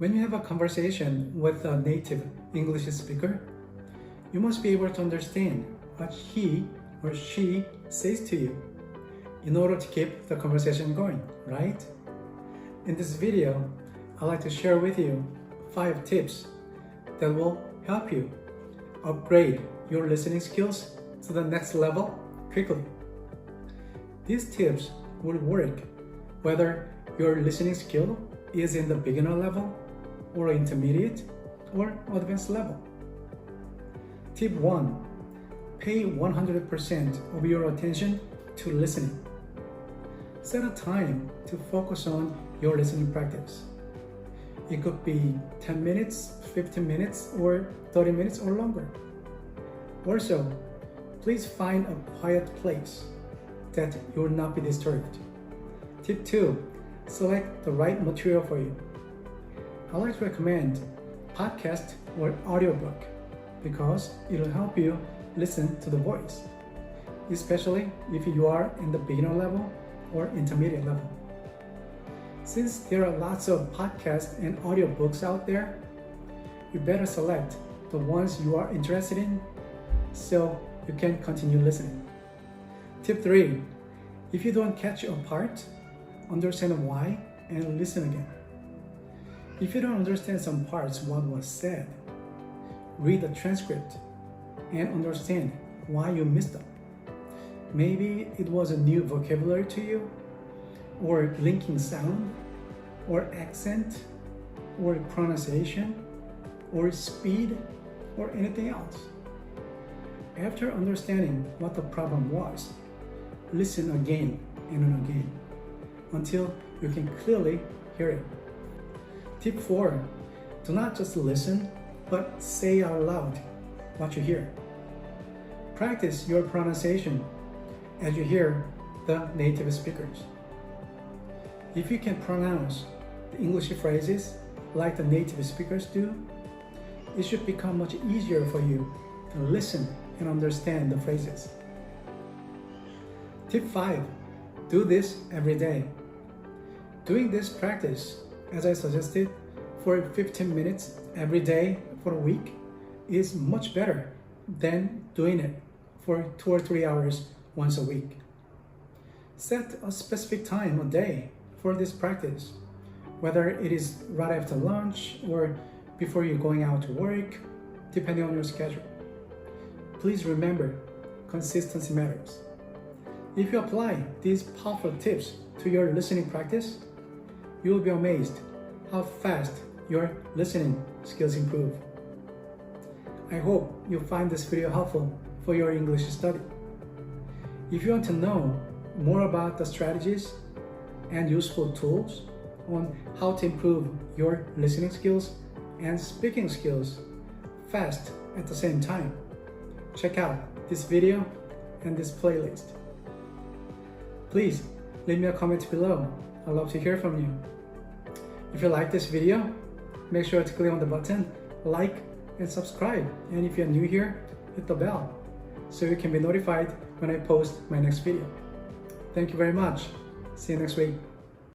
When you have a conversation with a native English speaker, you must be able to understand what he or she says to you in order to keep the conversation going, right? In this video, I'd like to share with you 5 tips that will help you upgrade your listening skills to the next level quickly. These tips will work whether your listening skill is in the beginner level or intermediate or advanced level. Tip 1. Pay 100% of your attention to listening. Set a time to focus on your listening practice. It could be 10 minutes, 15 minutes, or 30 minutes or longer. Also, please find a quiet place that you will not be disturbed. Tip 2. Select the right material for you. I like to recommend podcast or audiobook because it will help you listen to the voice, especially if you are in the beginner level or intermediate level. Since there are lots of podcasts and audiobooks out there, you better select the ones you are interested in so you can continue listening. Tip 3. If you don't catch a part, understand why and listen again. If you don't understand some parts what was said, read the transcript and understand why you missed them. Maybe it was a new vocabulary to you, or linking sound, or accent, or pronunciation, or speed, or anything else. After understanding what the problem was, listen again and again until you can clearly hear it. Tip 4. Do not just listen, but say out loud what you hear. Practice your pronunciation as you hear the native speakers. If you can pronounce the English phrases like the native speakers do, it should become much easier for you to listen and understand the phrases. Tip 5. Do this every day. Doing this practice, as I suggested, for 15 minutes every day for a week is much better than doing it for 2 or 3 hours once a week. Set a specific time a day for this practice, whether it is right after lunch or before you're going out to work, depending on your schedule. Please remember, consistency matters. If you apply these powerful tips to your listening practice, you will be amazed how fast your listening skills improve. I hope you find this video helpful for your English study. If you want to know more about the strategies and useful tools on how to improve your listening skills and speaking skills fast at the same time, check out this video and this playlist. Please leave me a comment below. I'd love to hear from you. If you like this video, make sure to click on the button, like, and subscribe. And if you're new here, hit the bell so you can be notified when I post my next video. Thank you very much. See you next week.